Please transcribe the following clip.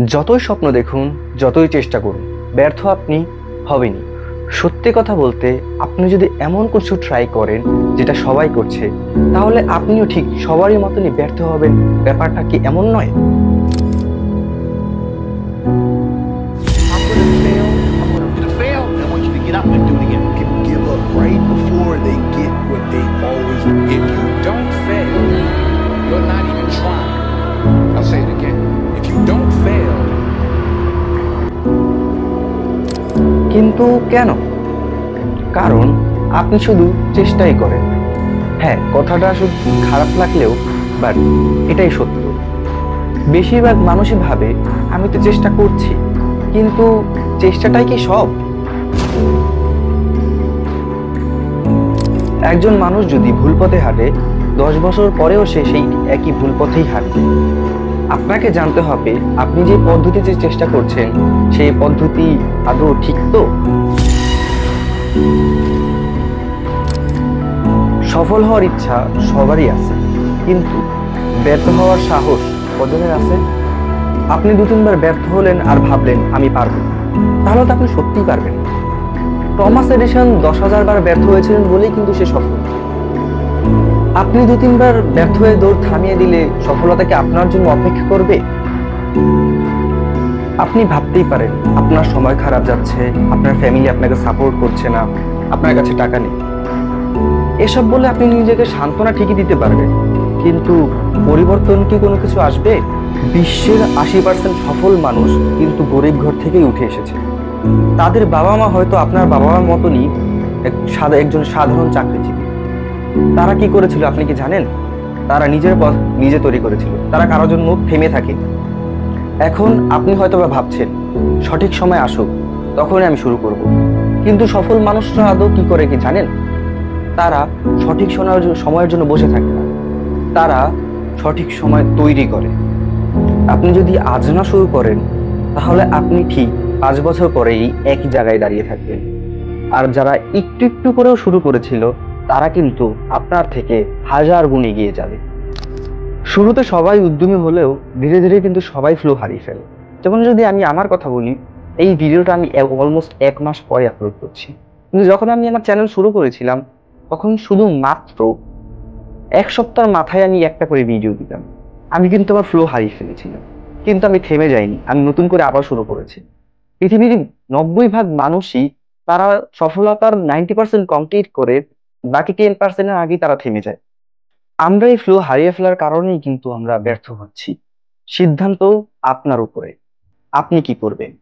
যতই স্বপ্ন দেখুন, যতই চেষ্টা করুন, ব্যর্থ আপনি হবেনই। সত্যি কথা বলতে, আপনি যদি এমন কিছু ট্রাই করেন যেটা সবাই করছে, তাহলে আপনিও ঠিক সবারই মতনই ব্যর্থ হবেন। ব্যাপারটা কি এমন নয়? I'm gonna fail. I'm gonna fail. I want you to get up and do it again. People give up right before they get what they always want. If you don't fail, you're not even trying. I'll say it again. If you don't fail, কিন্তু কেন? কারণ আপনি শুধু চেষ্টাই করেন। হ্যাঁ, কথাটা শুধু খারাপ লাগলেও বাট এটাই সত্য। বেশিরভাগ মানুষই ভাবে আমি তো চেষ্টা করছি, কিন্তু চেষ্টাটাই কি সব? একজন মানুষ যদি ভুল পথে হাঁটে, 10 বছর পরেও সে সেই একই ভুল পথেই হাঁটবে। আপনাকে জানতে হবে আপনি যে পদ্ধতিতে চেষ্টা করছেন সেই পদ্ধতি আদৌ ঠিক তো। সফল হওয়ার ইচ্ছা সবারই আছে, কিন্তু ব্যর্থ হওয়ার সাহস কজনের আছে? আপনি 2-3 বার ব্যর্থ হলেন আর ভাবলেন আমি পারবো, তাহলে তো আপনি সত্যিই পারবেন। টমাস এডিসন 10,000 বার ব্যর্থ হয়েছিলেন বলেই কিন্তু সে সফল। আপনি 2-3 বার ব্যর্থ হয়ে দৌড় থামিয়ে দিলে সফলতাকে আপনার জন্য অপেক্ষা করবে? আপনি ভাবতেই পারেন আপনার সময় খারাপ যাচ্ছে, আপনার ফ্যামিলি আপনাকে সাপোর্ট করছে না, আপনার কাছে টাকা নেই। এসব বলে আপনি নিজেকে সান্ত্বনা ঠিকই দিতে পারবেন, কিন্তু পরিবর্তন কি কোনো কিছু আসবে? বিশ্বের 80% সফল মানুষ কিন্তু গরিব ঘর থেকেই উঠে এসেছে। তাদের বাবা মা হয়তো আপনার বাবা মার মতনই একজন সাধারণ চাকরিজীবী। তারা কি করেছিল আপনি কি জানেন? তারা নিজের পথ নিজে তৈরি করেছিল, তারা কারোর জন্য থেমে থাকে। এখন আপনি হয়তো বা ভাবছেন সঠিক সময় আসুক, তখনই আমি শুরু করব। কিন্তু সফল মানুষরা আদৌ কি করে কি জানেন? তারা সঠিক সময়ের জন্য বসে থাকে না, তারা সঠিক সময় তৈরি করে। আপনি যদি আজ না শুরু করেন, তাহলে আপনি ঠিক 5 বছর পরেই একই জায়গায় দাঁড়িয়ে থাকবেন। আর যারা একটু একটু করেও শুরু করেছিল, তারা কিন্তু আপনার থেকে 1000 গুণ এগিয়ে যাবে। শুরুতে সবাই উদ্যমী হলেও ধীরে ধীরে কিন্তু সবাই ফ্লো হারিয়ে ফেলে। যেমন যদি আমি আমার কথা বলি, এই ভিডিওটা আমি অলমোস্ট 1 মাস পরে আপলোড করছি, কিন্তু যখন আমি আমার চ্যানেল শুরু করেছিলাম, তখন শুধু মাত্র 1 সপ্তাহের মাথায় আমি একটা করে ভিডিও দিতাম। আমি কিন্তু আমার ফ্লো হারিয়ে ফেলেছিলাম, কিন্তু আমি থেমে যাইনি, আমি নতুন করে আবার শুরু করেছি। পৃথিবীর 90% মানুষই তারা সফলতার 90% কমপ্লিট করে বাকি 10%-এর আগেই তারা থেমে যায়। আমরা এই ফ্লো হারিয়ে ফেলার কারণেই কিন্তু আমরা ব্যর্থ হচ্ছি। সিদ্ধান্ত আপনার উপরে, আপনি কি করবেন?